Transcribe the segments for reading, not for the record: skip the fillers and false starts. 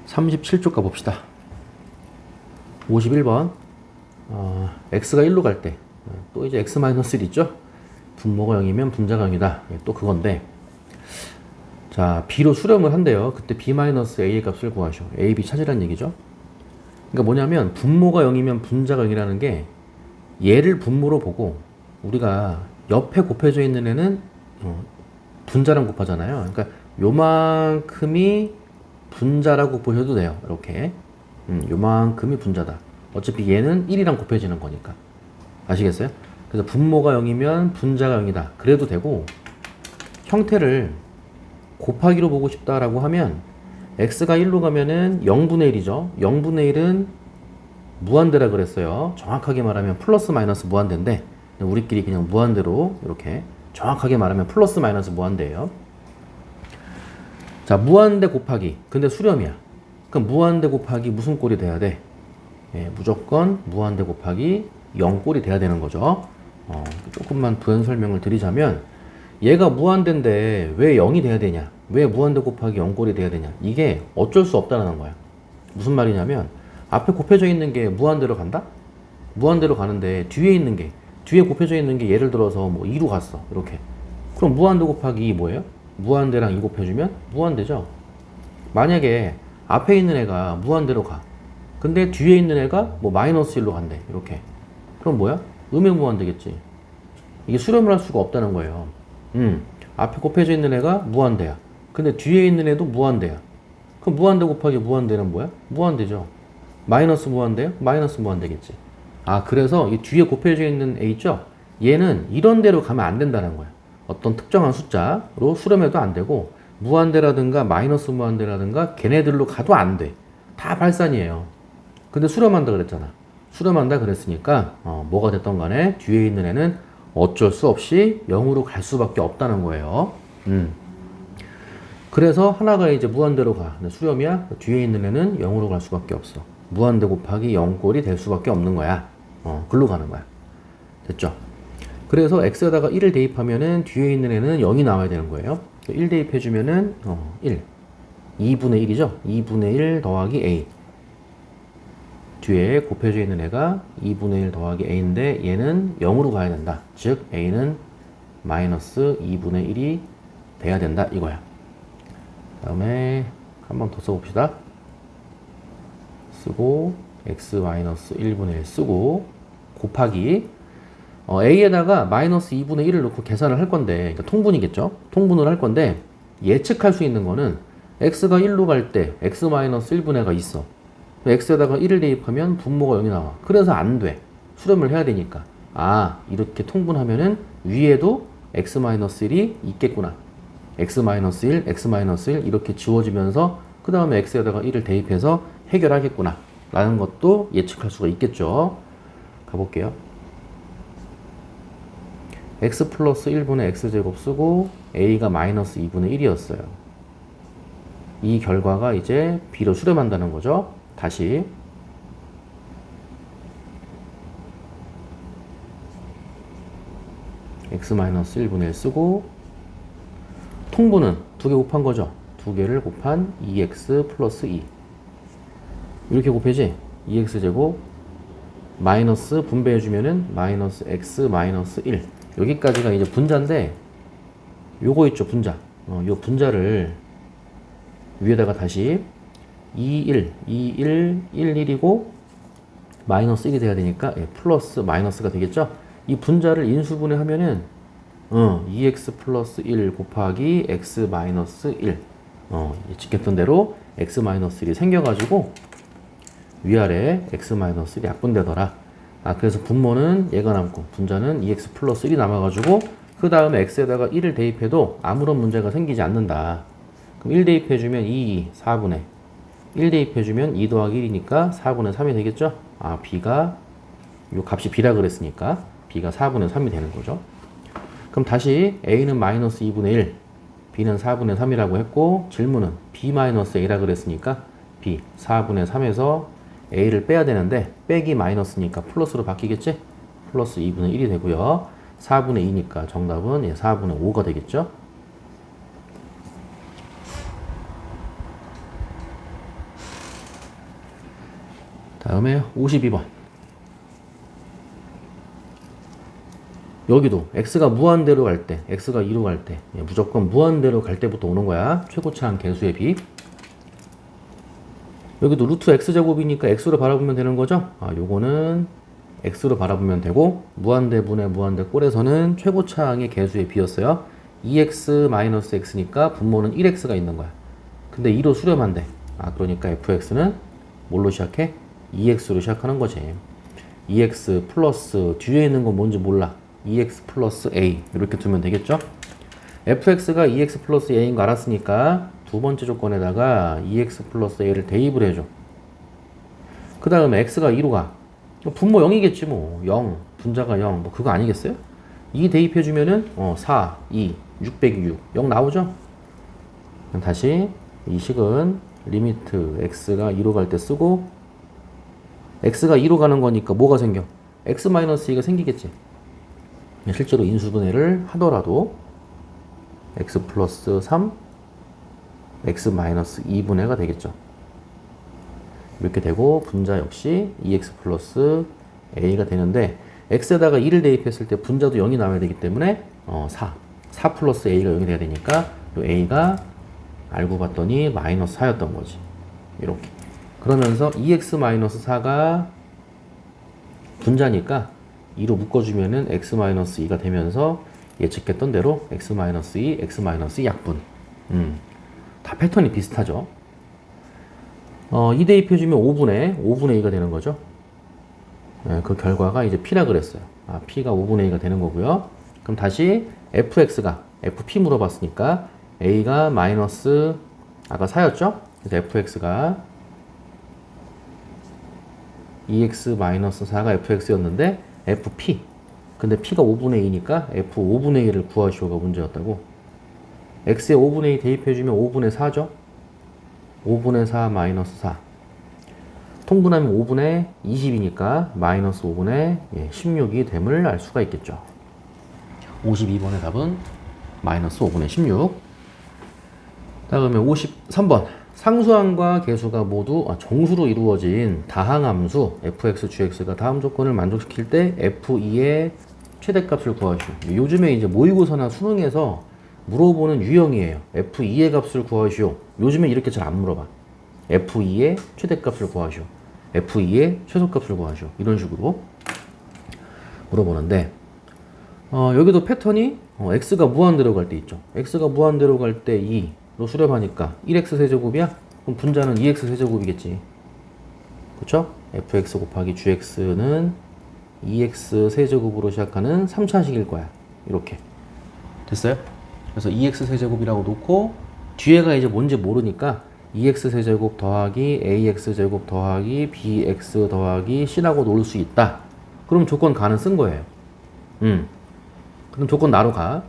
37쪽 가봅시다. 51번. x가 1로 갈 때, 또 이제 x-1 있죠? 분모가 0이면 분자가 0이다. 또 그건데, 자, b로 수렴을 한대요. 그때 b-a의 값을 구하셔. a, b 찾으란 얘기죠. 그러니까 뭐냐면, 분모가 0이면 분자가 0이라는 게, 얘를 분모로 보고, 우리가 옆에 곱해져 있는 애는 분자랑 곱하잖아요. 그러니까 요만큼이 분자라고 보셔도 돼요. 이렇게. 요만큼이 분자다. 어차피 얘는 1이랑 곱해지는 거니까. 아시겠어요? 그래서 분모가 0이면 분자가 0이다. 그래도 되고, 형태를 곱하기로 보고 싶다라고 하면, x가 1로 가면은 0분의 1이죠. 0분의 1은 무한대라 그랬어요. 정확하게 말하면 플러스 마이너스 무한대인데, 우리끼리 그냥 무한대로 이렇게 정확하게 말하면 플러스 마이너스 무한대예요. 자, 무한대 곱하기. 근데 수렴이야. 그럼 무한대 곱하기 무슨 꼴이 돼야 돼? 무조건 무한대 곱하기 0꼴이 돼야 되는 거죠. 조금만 부연 설명을 드리자면, 얘가 무한대인데 왜 0이 돼야 되냐? 왜 무한대 곱하기 0꼴이 돼야 되냐? 이게 어쩔 수 없다는 거야. 무슨 말이냐면, 앞에 곱해져 있는 게 무한대로 간다? 무한대로 가는데 뒤에 곱해져 있는 게 예를 들어서 뭐 2로 갔어. 이렇게. 그럼 무한대 곱하기 2 뭐예요? 무한대랑 2 곱해주면 무한대죠. 만약에 앞에 있는 애가 무한대로 가. 근데 뒤에 있는 애가 뭐 마이너스 1로 간대. 이렇게. 그럼 뭐야? 음의 무한대겠지. 이게 수렴을 할 수가 없다는 거예요. 앞에 곱해져 있는 애가 무한대야. 근데 뒤에 있는 애도 무한대야. 그럼 무한대 곱하기 무한대는 뭐야? 무한대죠. 마이너스 무한대요? 마이너스 무한대겠지. 그래서 이 뒤에 곱해져 있는 애 있죠? 얘는 이런 데로 가면 안 된다는 거야. 어떤 특정한 숫자로 수렴해도 안 되고, 무한대라든가 마이너스 무한대라든가 걔네들로 가도 안 돼. 다 발산이에요. 근데 수렴한다 그랬잖아. 수렴한다 그랬으니까 뭐가 됐던 간에 뒤에 있는 애는 어쩔 수 없이 0으로 갈 수밖에 없다는 거예요. 그래서 하나가 이제 무한대로 가. 근데 수렴이야. 뒤에 있는 애는 0으로 갈 수밖에 없어. 무한대 곱하기 0꼴이 될 수밖에 없는 거야. 글로 가는 거야. 됐죠? 그래서 x에다가 1을 대입하면은 뒤에 있는 애는 0이 나와야 되는 거예요. 1 대입해주면은 1. 2분의 1이죠? 2분의 1 더하기 a. 뒤에 곱해져 있는 애가 2분의 1 더하기 a인데 얘는 0으로 가야 된다. 즉 a는 마이너스 2분의 1이 돼야 된다 이거야. 다음에 한 번 더 써봅시다. 쓰고 x 마이너스 1분의 1 쓰고 곱하기 a에다가 마이너스 2분의 1을 넣고 계산을 할 건데, 그러니까 통분이겠죠? 통분을 할 건데, 예측할 수 있는 거는 x가 1로 갈 때 x 마이너스 1분의 가 있어. x에다가 1을 대입하면 분모가 0이 나와. 그래서 안 돼. 수렴을 해야 되니까. 이렇게 통분하면은 위에도 x 마이너스 1이 있겠구나. x 마이너스 1, x 마이너스 1 이렇게 지워지면서 그 다음에 x에다가 1을 대입해서 해결하겠구나 라는 것도 예측할 수가 있겠죠. 가볼게요. x 플러스 1분의 x제곱 쓰고 a가 마이너스 2분의 1이었어요. 이 결과가 이제 b로 수렴한다는 거죠. 다시 x 마이너스 1분의 1 쓰고 통분은 두 개 곱한 거죠. 두 개를 곱한 2x 플러스 2 이렇게 곱해지. 2x제곱 마이너스 분배해주면은 마이너스 x 마이너스 1 여기까지가 이제 분자인데, 요거 있죠, 분자. 요 분자를 위에다가 다시 2, 1, 2, 1, 1, 1이고 마이너스 1이 돼야 되니까 플러스 마이너스가 되겠죠. 이 분자를 인수분해 하면은 2x 플러스 1 곱하기 x 마이너스 1 예측했던 대로 x 마이너스 1이 생겨가지고 위아래 x 마이너스 1이 약분되더라. 그래서 분모는 얘가 남고 분자는 2x 플러스 1이 남아가지고 그 다음에 x에다가 1을 대입해도 아무런 문제가 생기지 않는다. 그럼 1 대입해주면 2, 4분의 1 대입해주면 2 더하기 1이니까 4분의 3이 되겠죠? b가 요 값이 b라 그랬으니까 b가 4분의 3이 되는 거죠. 그럼 다시 a는 마이너스 2분의 1, b는 4분의 3이라고 했고, 질문은 b 마이너스 a라 그랬으니까 b 4분의 3에서 a를 빼야 되는데 빼기 마이너스니까 플러스로 바뀌겠지? 플러스 2분의 1이 되고요. 4분의 2니까 정답은 4분의 5가 되겠죠? 다음에 52번. 여기도 x가 무한대로 갈 때, x가 2로 갈 때, 무조건 무한대로 갈 때부터 오는 거야. 최고차항 개수의 비. 여기도 루트 x제곱이니까 x로 바라보면 되는 거죠. 요거는 x로 바라보면 되고, 무한대분의 무한대 꼴에서는 최고차항의 개수의 비였어요. 2x-x니까 분모는 1x가 있는 거야. 근데 2로 수렴한대. 그러니까 fx는 뭘로 시작해? 2x로 시작하는 거지. 2x 플러스 뒤에 있는 건 뭔지 몰라. 2x 플러스 a 이렇게 두면 되겠죠? fx가 2x 플러스 a인 거 알았으니까 두 번째 조건에다가 2x 플러스 a를 대입을 해줘. 그 다음에 x가 2로 가. 분모 0이겠지 뭐. 0, 분자가 0, 뭐 그거 아니겠어요? 2 대입해주면은 4, 2, 6 빼기 6, 0 나오죠? 그럼 다시 이 식은 리미트 x가 2로 갈 때 쓰고, x가 2로 가는 거니까 뭐가 생겨? x-2가 생기겠지. 실제로 인수분해를 하더라도 x 플러스 3, x 마이너스 2분해가 되겠죠. 이렇게 되고 분자 역시 2x 플러스 a가 되는데, x에다가 2를 대입했을 때 분자도 0이 나와야 되기 때문에 4 플러스 a가 0이 돼야 되니까 요 a가 알고 봤더니 마이너스 4였던 거지. 이렇게. 그러면서 2x 마이너스 4가 분자니까 2로 묶어주면은 x-2가 되면서 예측했던 대로 x-2, x-2 약분. 다 패턴이 비슷하죠. 2 대입해주면 5분의 2가 되는 거죠. 그 결과가 이제 p라 그랬어요. p가 5분의 2가 되는 거고요. 그럼 다시 fx가, fp 물어봤으니까 a가 마이너스, 아까 4였죠? 그래서 fx가 2x-4가 fx였는데 fp. 근데 p가 5분의 2니까 f 5분의 1을 구하시오가 문제였다고. x에 5분의 2 대입해주면 5분의 4죠? 5분의 4 마이너스 4. 통분하면 5분의 20이니까 마이너스 5분의 16이 됨을 알 수가 있겠죠. 52번의 답은 마이너스 5분의 16. 다음에 53번. 상수항과 계수가 모두 정수로 이루어진 다항함수 fx, gx가 다음 조건을 만족시킬 때 f2의 최대값을 구하시오. 요즘에 이제 모의고사나 수능에서 물어보는 유형이에요. f2의 값을 구하시오. 요즘에 이렇게 잘 안 물어봐. f2의 최대값을 구하시오. f2의 최소값을 구하시오. 이런 식으로 물어보는데, 여기도 패턴이 x가 무한대로 갈 때 있죠. x가 무한대로 갈 때 2로 수렴하니까 1x 세제곱이야? 그럼 분자는 2x 세제곱이겠지. 그쵸? fx 곱하기 gx는 2x 세제곱으로 시작하는 3차식일 거야. 이렇게. 됐어요? 그래서 2x 세제곱이라고 놓고 뒤에가 이제 뭔지 모르니까 2x 세제곱 더하기 ax 제곱 더하기 bx 더하기 c라고 놓을 수 있다. 그럼 조건 가는 쓴 거예요. 그럼 조건 나로 가.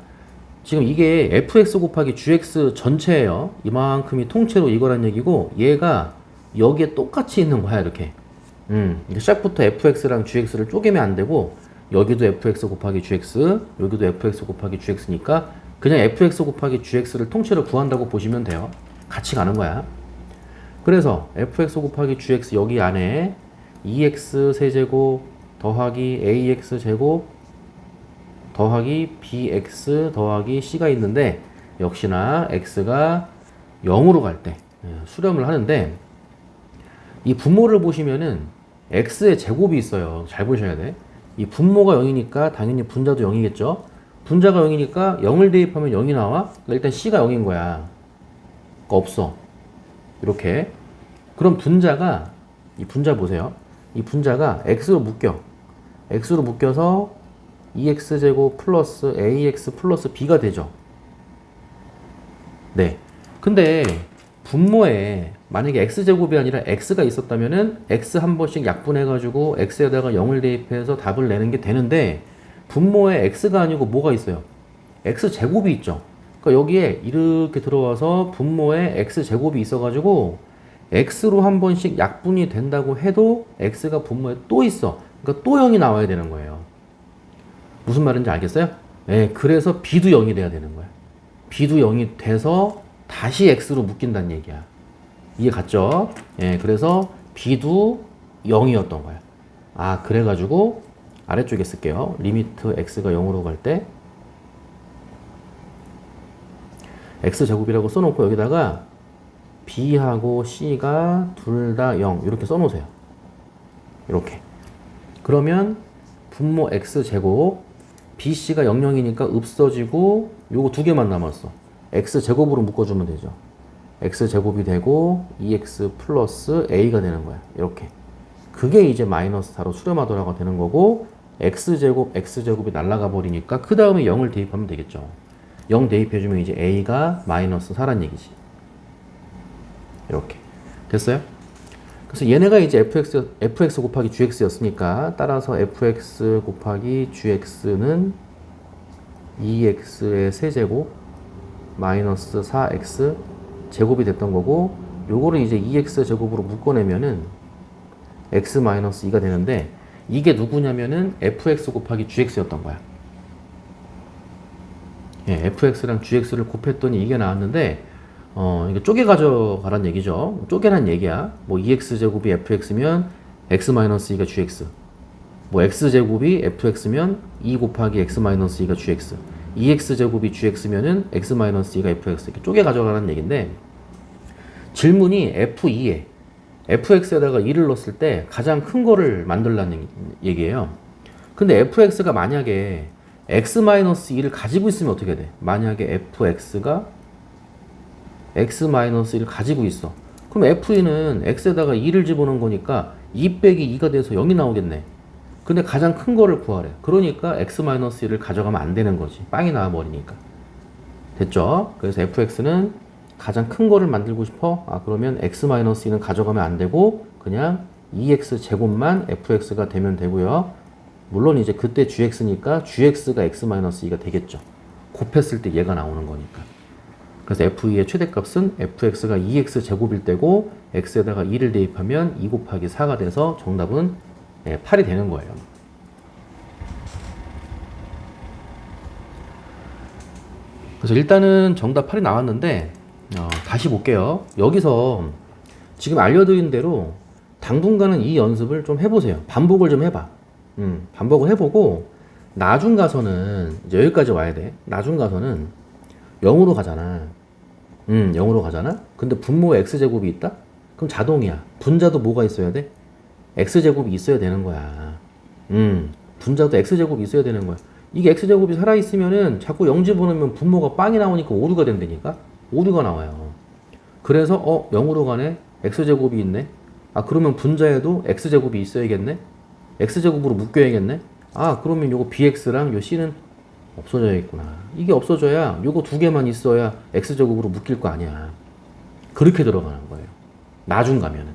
지금 이게 fx 곱하기 gx 전체예요. 이만큼이 통째로 이거란 얘기고, 얘가 여기에 똑같이 있는 거야, 이렇게. 시작부터 fx랑 gx를 쪼개면 안 되고, 여기도 fx 곱하기 gx, 여기도 fx 곱하기 gx니까 그냥 fx 곱하기 gx를 통째로 구한다고 보시면 돼요. 같이 가는 거야. 그래서 fx 곱하기 gx 여기 안에 2x 세제곱 더하기 ax 제곱 더하기 bx 더하기 c가 있는데, 역시나 x가 0으로 갈 때 수렴을 하는데, 이 분모를 보시면은 x의 제곱이 있어요. 잘 보셔야 돼. 이 분모가 0이니까 당연히 분자도 0이겠죠. 분자가 0이니까 0을 대입하면 0이 나와. 그러니까 일단 c가 0인 거야. 그러니까 없어. 이렇게. 그럼 분자가, 이 분자 보세요. 이 분자가 x로 묶여. x로 묶여서 2x제곱 플러스 ax 플러스 b가 되죠. 네. 근데 분모에 만약에 x제곱이 아니라 x가 있었다면은 x 한 번씩 약분해가지고 x에다가 0을 대입해서 답을 내는 게 되는데, 분모에 x가 아니고 뭐가 있어요? x제곱이 있죠. 그러니까 여기에 이렇게 들어와서 분모에 x제곱이 있어가지고 x로 한 번씩 약분이 된다고 해도 x가 분모에 또 있어. 그러니까 또 0이 나와야 되는 거예요. 무슨 말인지 알겠어요? 네, 그래서 b도 0이 돼야 되는 거야. b도 0이 돼서 다시 x로 묶인다는 얘기야. 이해 갔죠? 예, 그래서 b도 0이었던 거야. 아, 그래가지고 아래쪽에 쓸게요. 리미트 x가 0으로 갈 때 x제곱이라고 써놓고 여기다가 b하고 c가 둘 다 0 이렇게 써놓으세요. 이렇게. 그러면 분모 x제곱 bc가 00이니까 없어지고 요거 두 개만 남았어. x제곱으로 묶어주면 되죠. x제곱이 되고 2x 플러스 a가 되는 거야. 이렇게. 그게 이제 마이너스 4로 수렴하더라고 되는 거고 x제곱이 날아가 버리니까 그 다음에 0을 대입하면 되겠죠. 0 대입해주면 이제 a가 마이너스 4란 얘기지. 이렇게. 됐어요? 그래서 얘네가 이제 fx 곱하기 gx였으니까 따라서 fx 곱하기 gx는 2x의 세제곱 마이너스 4x 제곱이 됐던 거고 요거를 이제 2x 제곱으로 묶어내면은 x 마이너스 2가 되는데 이게 누구냐면은 fx 곱하기 gx였던 거야. 예, fx랑 gx를 곱했더니 이게 나왔는데 이거 쪼개 가져가란 얘기죠. 쪼개란 얘기야. 뭐 2x제곱이 fx면 x-2가 gx. 뭐 x제곱이 fx면 2 곱하기 x-2가 gx. 2x제곱이 gx면은 x-2가 fx. 이렇게 쪼개 가져가라는 얘기인데 질문이 f2에 fx에다가 2를 넣었을 때 가장 큰 거를 만들라는 얘기예요. 근데 fx가 만약에 x-2를 가지고 있으면 어떻게 돼? 만약에 fx가 x-1을 가지고 있어. 그럼 f2는 x에다가 2를 집어넣은 거니까 2 빼기 2가 돼서 0이 나오겠네. 근데 가장 큰 거를 구하래. 그러니까 x-1을 가져가면 안 되는 거지. 빵이 나와버리니까. 됐죠? 그래서 fx는 가장 큰 거를 만들고 싶어? 아, 그러면 x-2는 가져가면 안 되고 그냥 2x 제곱만 fx가 되면 되고요. 물론 이제 그때 gx니까 gx가 x-2가 되겠죠. 곱했을 때 얘가 나오는 거니까. 그래서 f2의 최대값은 fx가 2x 제곱일 때고 x에다가 2를 대입하면 2 곱하기 4가 돼서 정답은 8이 되는 거예요. 그래서 일단은 정답 8이 나왔는데 다시 볼게요. 여기서 지금 알려드린 대로 당분간은 이 연습을 좀 해보세요. 반복을 좀 해봐. 반복을 해보고 나중 가서는 이제 여기까지 와야 돼. 나중 가서는 0으로 가잖아. 0으로 가잖아? 근데 분모에 x제곱이 있다? 그럼 자동이야. 분자도 뭐가 있어야 돼? x제곱이 있어야 되는 거야. 분자도 x제곱이 있어야 되는 거야. 이게 x제곱이 살아있으면은 자꾸 0 집어넣으면 분모가 빵이 나오니까 오류가 된다니까? 오류가 나와요. 그래서 0으로 가네? x제곱이 있네? 아, 그러면 분자에도 x제곱이 있어야겠네? x제곱으로 묶여야겠네? 아, 그러면 요거 bx랑 요 c는 없어져야겠구나. 이게 없어져야 요거 두 개만 있어야 x제곱으로 묶일 거 아니야. 그렇게 들어가는 거예요. 나중 가면은.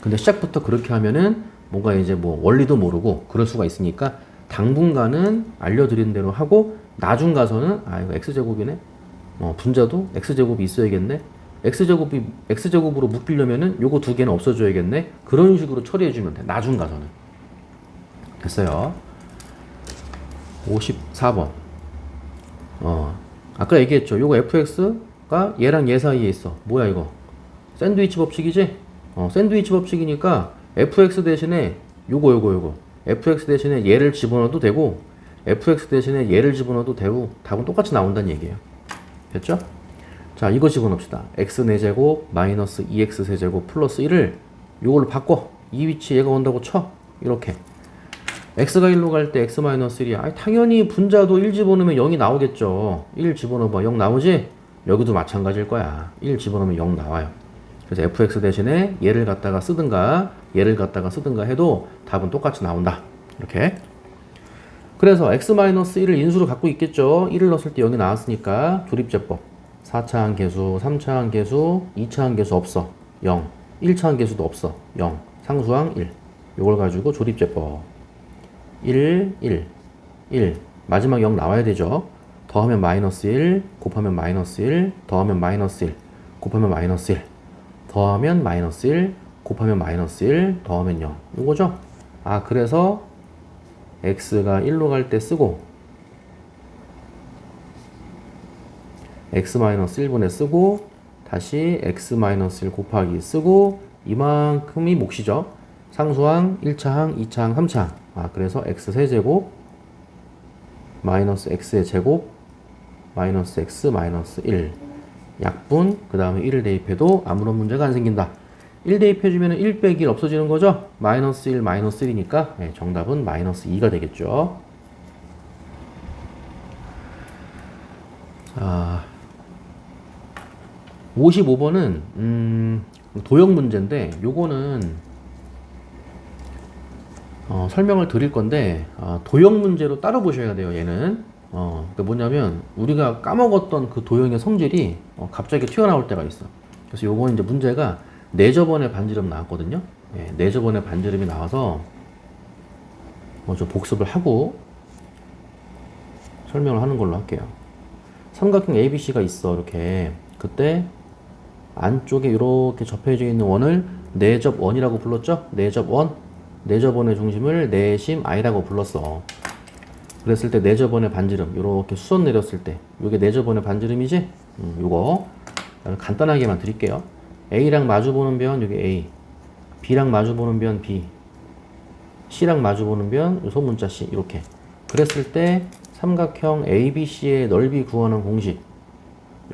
근데 시작부터 그렇게 하면은 뭔가 이제 뭐 원리도 모르고 그럴 수가 있으니까 당분간은 알려드린 대로 하고 나중 가서는 아, 이거 x제곱이네? 분자도 x제곱이 있어야겠네? x제곱으로 묶이려면은 요거 두 개는 없어져야겠네? 그런 식으로 처리해주면 돼. 나중 가서는. 됐어요. 54번. 아까 얘기했죠. 요거 fx가 얘랑 얘 사이에 있어. 뭐야 이거? 샌드위치 법칙이지? 샌드위치 법칙이니까 fx 대신에 요거 fx 대신에 얘를 집어넣어도 되고 fx 대신에 얘를 집어넣어도 되고 답은 똑같이 나온다는 얘기예요. 됐죠? 자, 이거 집어넣읍시다. x 4제곱 마이너스 2x 세제곱 플러스 1을 요걸로 바꿔. 이 위치에 얘가 온다고 쳐. 이렇게. x가 1로 갈 때 x-1이야. 아니, 당연히 분자도 1 집어넣으면 0이 나오겠죠. 1 집어넣어봐. 0 나오지? 여기도 마찬가지일 거야. 1 집어넣으면 0 나와요. 그래서 fx 대신에 얘를 갖다가 쓰든가 얘를 갖다가 쓰든가 해도 답은 똑같이 나온다. 이렇게. 그래서 x-1을 인수로 갖고 있겠죠. 1을 넣었을 때 0이 나왔으니까 조립제법. 4차 함계수, 3차 함계수, 2차 함계수 없어. 0. 1차 함계수도 없어. 0. 상수항 1. 요걸 가지고 조립제법. 1, 1, 1. 마지막 0 나와야 되죠. 더하면 마이너스 1, 곱하면 마이너스 1, 더하면 마이너스 1, 곱하면 마이너스 1, 더하면 마이너스 1, 곱하면 마이너스 1, 더하면 0. 이거죠? 아, 그래서 x가 1로 갈 때 쓰고 x-1분에 쓰고 다시 x-1 곱하기 쓰고 이만큼이 몫이죠. 상수항 1차항 2차항 3차항. 그래서 x 세제곱 마이너스 x의 제곱 마이너스 x 마이너스 1 약분 그 다음에 1을 대입해도 아무런 문제가 안 생긴다. 1 대입해주면 1 빼기 1 없어지는 거죠. 마이너스 1 마이너스 1이니까 정답은 마이너스 2가 되겠죠. 자, 55번은 도형 문제인데 요거는 설명을 드릴 건데 도형 문제로 따로 보셔야 돼요. 얘는 그러니까 뭐냐면 우리가 까먹었던 그 도형의 성질이 갑자기 튀어나올 때가 있어. 그래서 요거는 이제 문제가 내저번에 반지름 나왔거든요. 내저번에 반지름이 나와서 먼저 복습을 하고 설명을 하는 걸로 할게요. 삼각형 ABC가 있어. 이렇게 그때 안쪽에 이렇게 접해져 있는 원을 내접원이라고 불렀죠. 내접원. 내저번의 중심을 내심 I라고 불렀어. 그랬을 때 내저번의 반지름 이렇게 수선 내렸을 때 이게 내저번의 반지름이지? 요거 간단하게만 드릴게요. A랑 마주보는 변 여기 A, B랑 마주보는 변 B, C랑 마주보는 변 소문자 C 이렇게. 그랬을 때 삼각형 ABC의 넓이 구하는 공식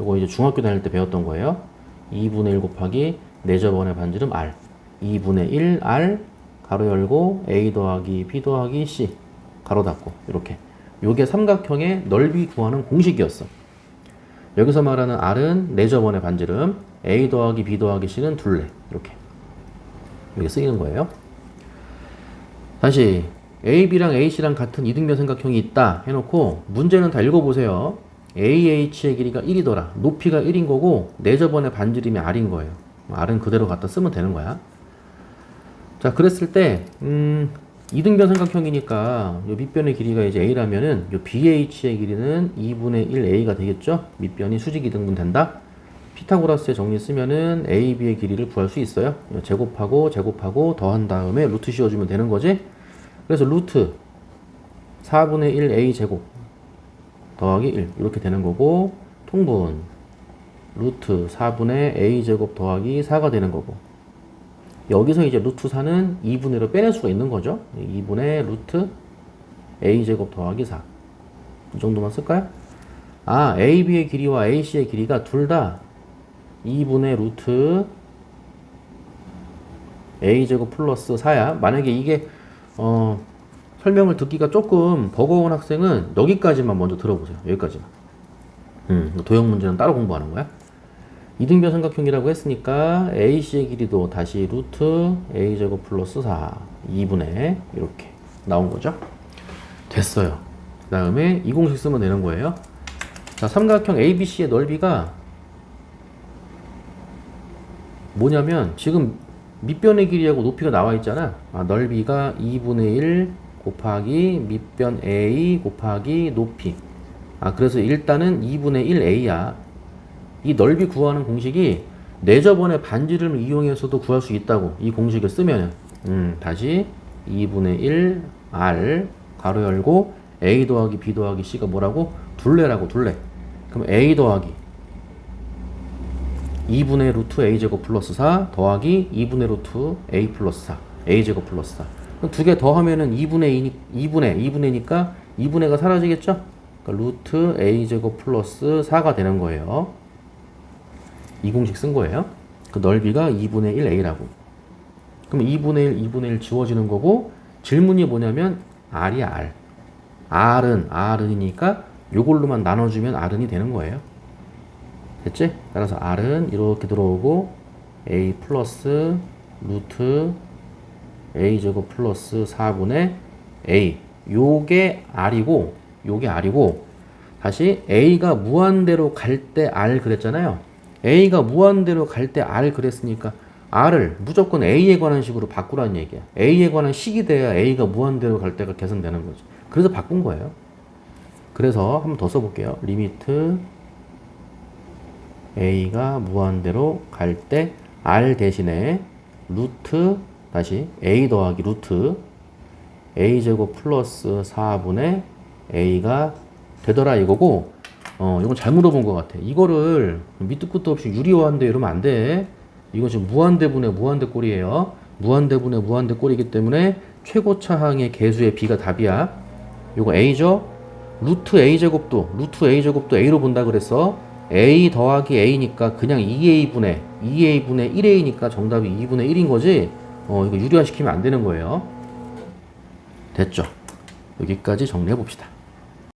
요거 이제 중학교 다닐 때 배웠던 거예요. 2분의 1 곱하기 내저번의 반지름 R 2분의 1 R 가로 열고 A 더하기 B 더하기 C 가로 닫고 이렇게. 요게 삼각형의 넓이 구하는 공식이었어. 여기서 말하는 R은 내저번의 반지름, A 더하기 B 더하기 C는 둘레 이렇게. 이게 쓰이는 거예요. 다시 AB랑 AC랑 같은 이등변 삼각형이 있다 해놓고 문제는 다 읽어보세요. AH의 길이가 1이더라. 높이가 1인 거고 내저번의 반지름이 R인 거예요. R은 그대로 갖다 쓰면 되는 거야. 자, 그랬을 때 이등변 삼각형이니까 요 밑변의 길이가 이제 A라면은 요 BH의 길이는 2분의 1A가 되겠죠? 밑변이 수직 이등분 된다. 피타고라스의 정리 쓰면은 AB의 길이를 구할 수 있어요. 제곱하고 제곱하고 더한 다음에 루트 씌워주면 되는 거지. 그래서 루트 4분의 1 A 제곱 더하기 1 이렇게 되는 거고 통분 루트 4분의 A 제곱 더하기 4가 되는 거고 여기서 이제 루트 4는 2분의 1로 빼낼 수가 있는 거죠. 2분의 루트 A제곱 더하기 4. 이 정도만 쓸까요? AB의 길이와 AC의 길이가 둘 다 2분의 루트 A제곱 플러스 4야. 만약에 이게 설명을 듣기가 조금 버거운 학생은 여기까지만 먼저 들어보세요. 여기까지만. 도형 문제는 따로 공부하는 거야. 이등변 삼각형이라고 했으니까 AC의 길이도 다시 루트 A제곱 플러스 4 2분의 이렇게 나온 거죠. 됐어요. 그 다음에 이 공식 쓰면 되는 거예요. 자, 삼각형 ABC의 넓이가 뭐냐면 지금 밑변의 길이하고 높이가 나와 있잖아. 넓이가 2분의 1 곱하기 밑변 A 곱하기 높이. 그래서 일단은 2분의 1A야. 이 넓이 구하는 공식이 내저번의 반지름을 이용해서도 구할 수 있다고. 이 공식을 쓰면은 다시 2분의 1 R 가로 열고 A 더하기 B 더하기 C가 뭐라고? 둘레라고. 둘레. 그럼 A 더하기 2분의 루트 A제곱 플러스 4 더하기 2분의 루트 A 플러스 4 A제곱 플러스 4 두 개 더하면은 2분의니까 2분의가 사라지겠죠? 그러니까 루트 A제곱 플러스 4가 되는 거예요. 이 공식 쓴 거예요. 그 넓이가 2분의 1A라고. 그럼 2분의 1, 2분의 1 지워지는 거고 질문이 뭐냐면 R이야, R. R은이니까 요걸로만 나눠주면 R은이 되는 거예요. 됐지? 따라서 R은 이렇게 들어오고 A 플러스 루트 A제곱 플러스 4분의 A 요게 R이고 다시 A가 무한대로 갈 때 R 그랬잖아요. A가 무한대로 갈 때 R 그랬으니까 R을 무조건 A에 관한 식으로 바꾸라는 얘기야. A에 관한 식이 돼야 A가 무한대로 갈 때가 계산되는 거지. 그래서 바꾼 거예요. 그래서 한 번 더 써볼게요. 리미트 A가 무한대로 갈 때 R 대신에 루트 다시 A 더하기 루트 A제곱 플러스 4분의 A가 되더라 이거고 이건 잘 물어본 것 같아. 이거를 밑도 끝도 없이 유리화한대 이러면 안 돼. 이거 지금 무한대분의 무한대 꼴이에요. 무한대분의 무한대 꼴이기 때문에 최고차항의 개수의 b가 답이야. 요거 a죠? 루트 a제곱도 a로 본다 그랬어. a 더하기 a니까 그냥 2a분의 1a니까 정답이 2분의 1인 거지. 이거 유리화 시키면 안 되는 거예요. 됐죠? 여기까지 정리해 봅시다.